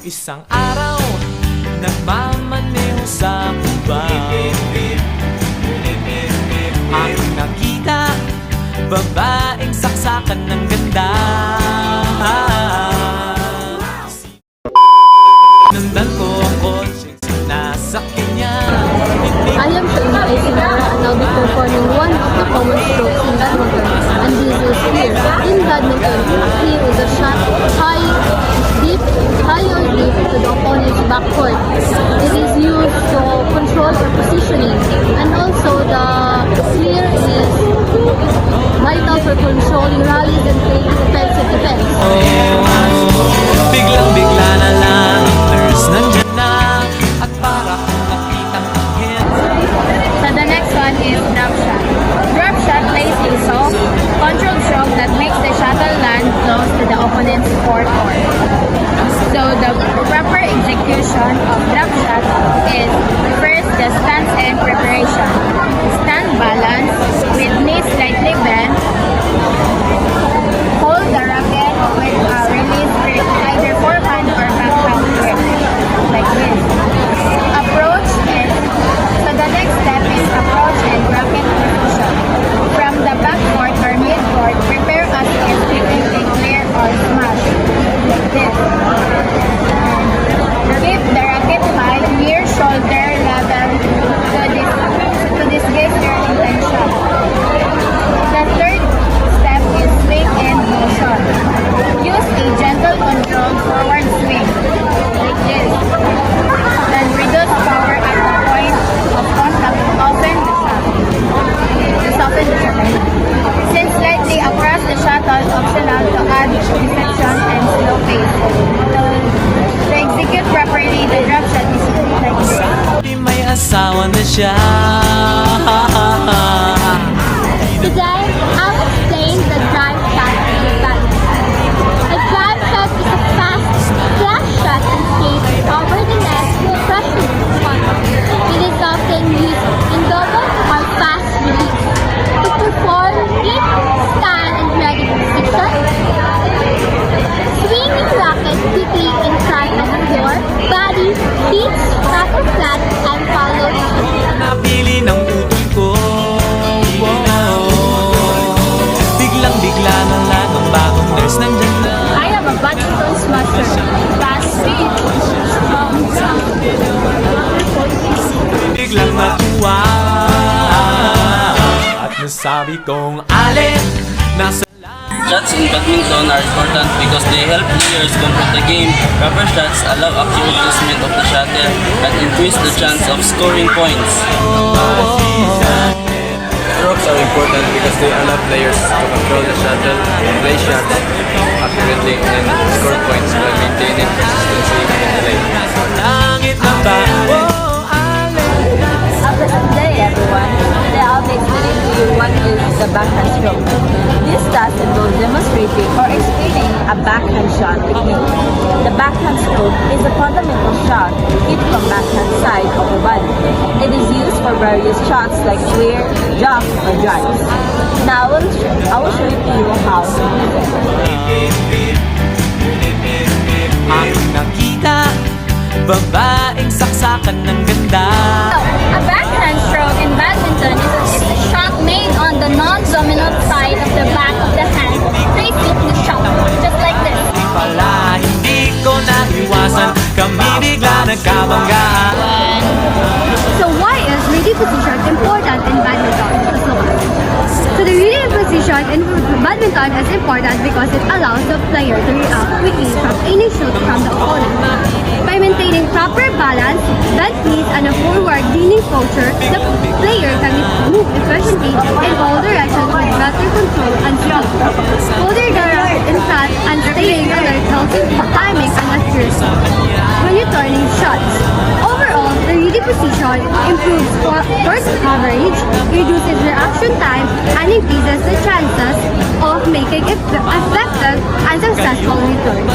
Isang araw, nagmamaneho sa Cuba, aking nakita, babaeng saksakan ng ganda. Nandan ko ang kotse, nasakyan niya. Alam sa inyo ay sinara ang now be performing one of the common strokes in badminton, and this is clear. In badminton, a clear is a shot high or deep to the opponent's backcourt. It is used to control or positioning, and also the clear is vital for controlling rallies and playing defensive defense. Biglang-bigla na lang, nurse nandyan na, at para kung nakitang akin. So the next one is drop shot. Drop shot plays a soft, controlled stroke that makes the shuttle land close to the opponent's court. So the proper execution of drop shot is first the stance and preparation. Stand balance with knees slightly bent. Hold the racket with a release grip, either forehand or backhand grip, like this. Approach is, so the next step is approach and racket position. From the backcourt or midcourt, prepare as if you can take clear or smash, like this. Keep the racket high, near shoulder level to disguise your intention. The third step is swing and motion. Use a gentle controlled forward swing, like this. Then reduce power at the point of contact to soften the shot. Send slightly across the shuttle, optional to add deception and slow pace. To execute properly, the drop shot is like this. May asawa na siya. Today, I'll explain the drive shot in badminton. A drive shot is a fast, flash shot and skates over the net with pressure on. It is often used in double or fast release. To perform it, stand and ready position. Swing your racket quickly in front of the floor, body, feet, proper flat, and follow through. Napili ng utol ko. Biglang-bigla na lang ang bagong nurse nandyan na. I am a badminton smasher. Fast speed, strong sound. Biglang natuwa at nasabi kong alin, nasa Shots in badminton are important because they help players complete the game. Proper shots allow accurate placement of the shuttle and increase the chance of scoring points. Strokes are important because they allow players to control the shuttle, play shots accurately, and score points while maintaining consistency in the lane. langit ng bago. After some day, everyone, today I'll be explaining to you what is the backhand stroke. This task involves demonstrating or explaining a backhand shot technique. The backhand stroke is a fundamental shot hit from backhand side of the body. It is used for various shots like square, jump, or drives. Now I will show you how to use it. Aking nakita, babaeng saksakan ng ganda. A backhand stroke in badminton is a shot made on the non-dominant side of the back of the hand, facing the shot, just like this. Pala hindi ko naiwasan, kami bigla nagkabanggaan. So why is ready position important in badminton? So the ready position in badminton is important because it allows the player to react quickly from any shoot from the opponent. By maintaining proper balance, bent knees, and a forward-leaning posture, the player can move efficiently in all directions with better control and speed. Holding the racket in front and staying alert helps in timing and accuracy when you're turning shots. Overall, the ready position improves court coverage, reduces reaction time, and increases the chances of making effective and successful returns.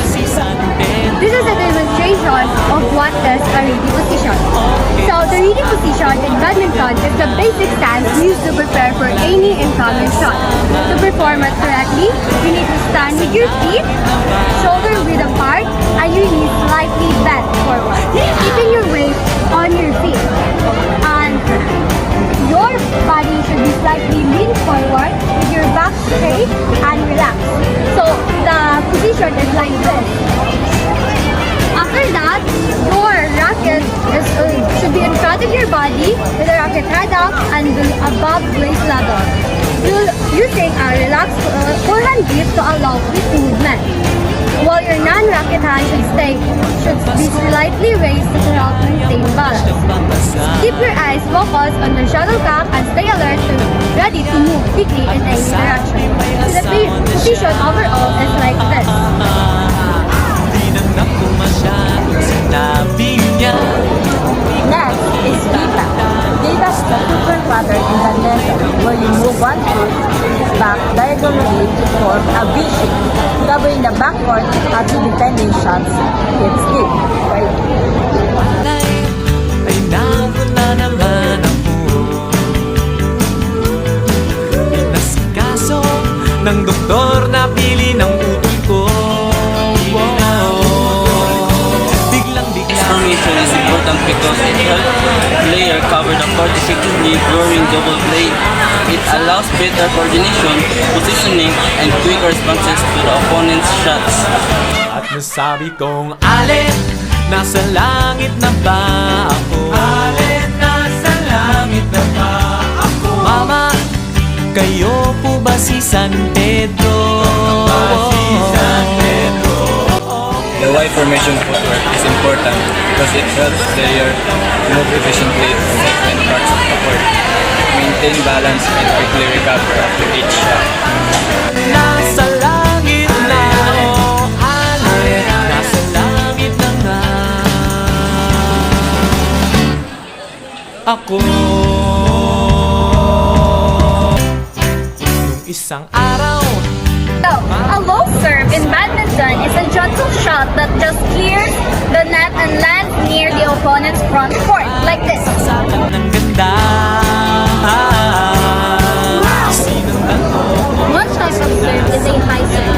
This is a demonstration of what is a ready position. So the ready position in badminton is the basic stance used to prepare for any incoming shot. To perform it correctly, you need to stand with your feet, shoulder width apart, and your knees slightly bent. flat of your body with the racket head up and above waist level. Using a relaxed forehand grip to allow quick movement. While your non-racket hand should be slightly raised to help maintain balance. Keep your eyes focused on the shuttlecock and stay alert and ready to move quickly in any direction. So the position overall is like this. Di na naku masyado sinabi niya. Next is Dita. Dita is the super pattern in badminton where you move one foot back diagonally to form a V shape, covering the backcourt at the defending shots hits it. Right? Ay naku na naman ako. Inasikaso ng doktor na pili ng utol ko. Formation is important because it helps player cover the court effectively during double play. It allows better coordination, positioning, and quick responses to the opponent's shots. At nasabi kong, Alin, nasa langit na ba ako? Alin, nasa langit na ba ako? Mama, kayo po ba si San Pedro? The Y formation footwork is important because it helps player move efficiently to different parts of the court, maintain balance, and quickly recover after each shot. Nasa langit na, oh, alin, nasa langit na nga ako. Nung isang araw, So, a low serve in badminton is a gentle shot that just clears the net and lands near the opponent's front court, like this. saksakan ng ganda. Sinong tanong? One type of serve is a high serve.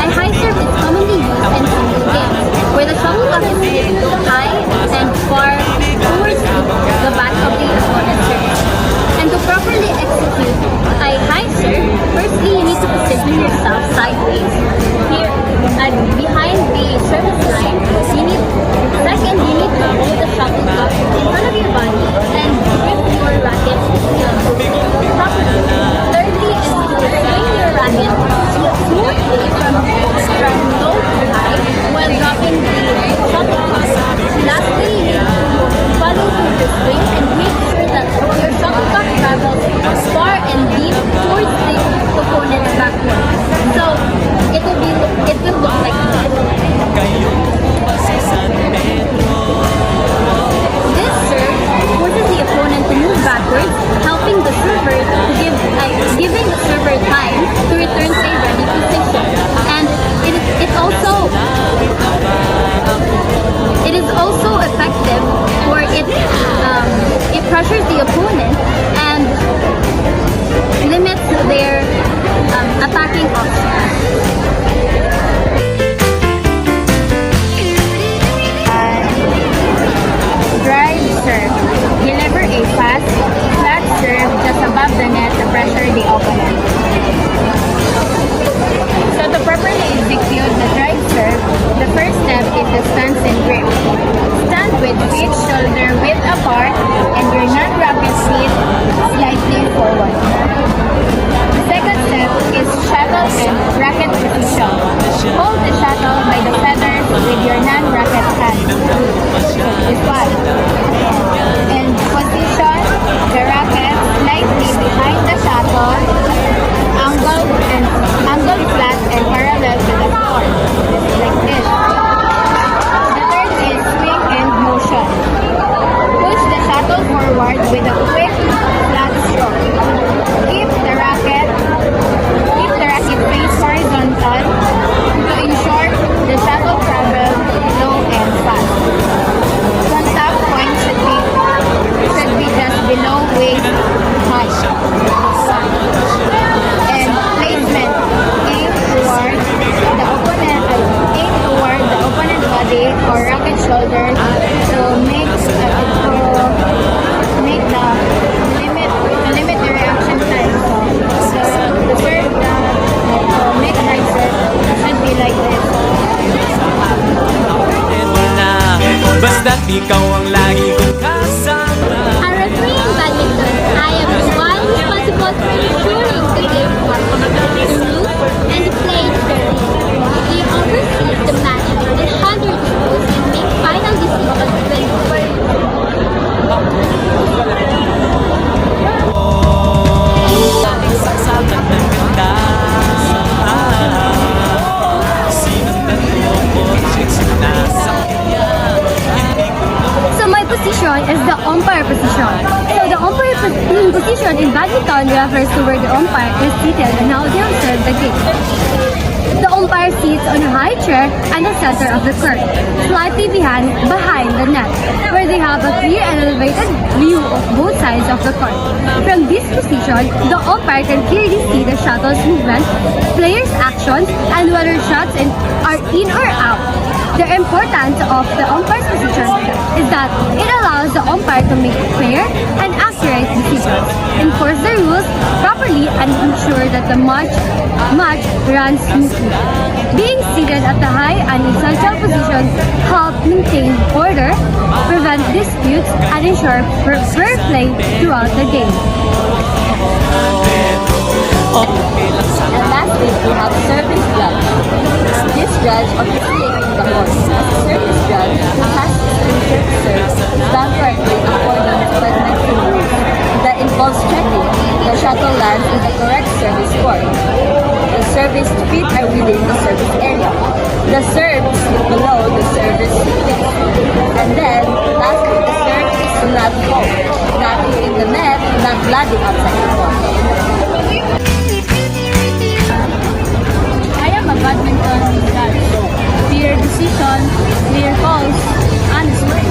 A high serve is commonly used in single games, where the shuttlecock is hit high and far towards the back of the opponent's serve. And to properly execute a high serve, firstly you need to position yourself sideways here and behind the service line. Second, you need to hold the shuttlecock in front of your body and grip your racket properly. Thirdly is to swing your racket smoothly from low to high while dropping the shuttlecock. Lastly, you need to follow through the swing and make sure that your shuttlecock travels far and deep towards the opponent's backcourt. So it will look like this. Kayo ba si San Pedro? This serve forces the opponent to move backwards, helping the server to giving the server time to return to a ready position. And it is also effective for it pressures the opponent and limits their attacking options. Drive serve. Deliver a fast, flat serve just above the net to pressure the opponent. So to properly execute the drive serve, the first step is the stance and grip. Stand with feet shoulder width apart and your non-racket feet slightly forward. The second step is shuttle and racket position. Hold the shuttle by the feathers with your non-racket hand. This one. And position the racket slightly behind the shuttle, angled flat and parallel to the floor. Like this. The third is swing and motion. Push the shuttle forward with a quick flat stroke. Keep the racket face horizontal to ensure the shuttle travels low and fast. Contact point should be just below waist height. And placement, aim toward the opponent body or racket shoulder to limit the reaction time. So the serve to make a high serve should be like this. Basta't ikaw ang lagi kong kasama. position is the umpire position. So the umpire position in badminton refers to where the umpire is seated and how they observe the game. The umpire sits on a high chair and the center of the court, slightly behind the net, where they have a clear and elevated view of both sides of the court. From this position, the umpire can clearly see the shuttle's movement, players' actions, and whether shots are in or out. The importance of the umpire's position is that it allows the umpire to make fair and accurate decisions, enforce the rules properly, and ensure that the match runs smoothly. Being seated at the high and essential position help maintain order, prevent disputes, and ensure fair play throughout the game. And lastly, we have service judge. This judge officiates the court as a service judge who has experience to serve done correctly according to badminton rules that involves checking the shuttle lands in the correct service court. The service feet are within the service area. The serves below the service feet. And then, lastly, the serve is to not fall, not hitting the net, not landing outside the court. I am a badminton judge. Clear decision, clear calls, honestly.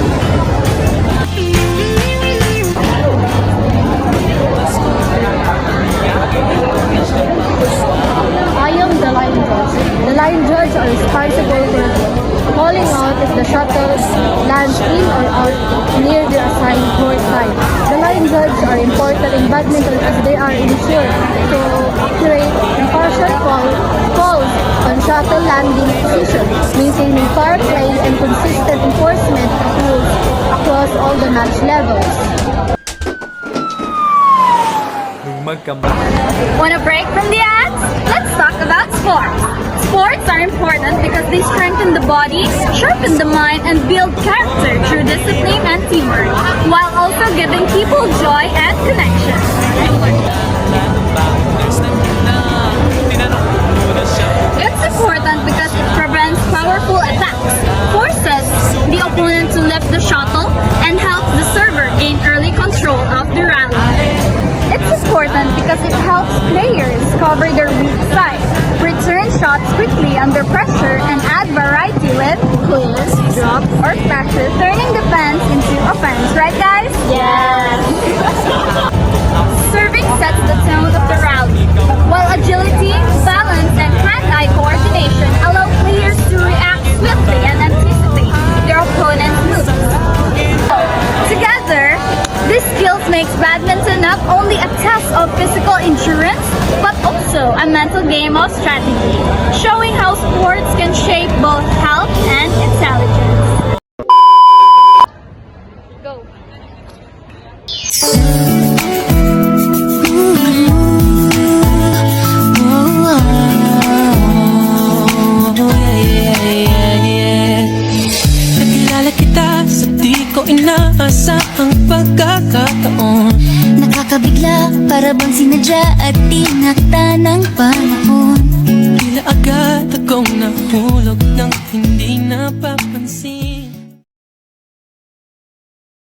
I am the line judge. The line judge are responsible for calling out if the shuttle lands in or out near the assigned court line. The line judge are important in badminton as they are ensured to accurate impartial calls on shuttle landing position, maintaining fair play and consistent enforcement of rules across all the match levels. Want a break from the ads? Let's talk about sports. Sports are important because they strengthen the body, sharpen the mind, and build character through discipline and teamwork, while also giving people joy and connection. It's important because it prevents powerful attacks, forces the opponent to lift the shuttle, and helps the server gain early control of the rally. It's important because it helps players cover their weak side, return shots quickly under pressure, and add variety with clears, drops, or smashes, turning defense into offense. Right, guys? Yes! Serving sets the tone of the rally, while agility, balance, and hand-eye coordination allow players to react swiftly and anticipate their opponent's moves. Together, these skills makes badminton not only a test of physical endurance, but also a mental game of strategy, showing how sports can shape both health and intelligence. Go. Nakilala kita sa di ko inaasahang pagkakataon. Nakakabigla, para bang sinadya at tinakta ng panahon. Tila agad akong nahulog nang hindi napapansin.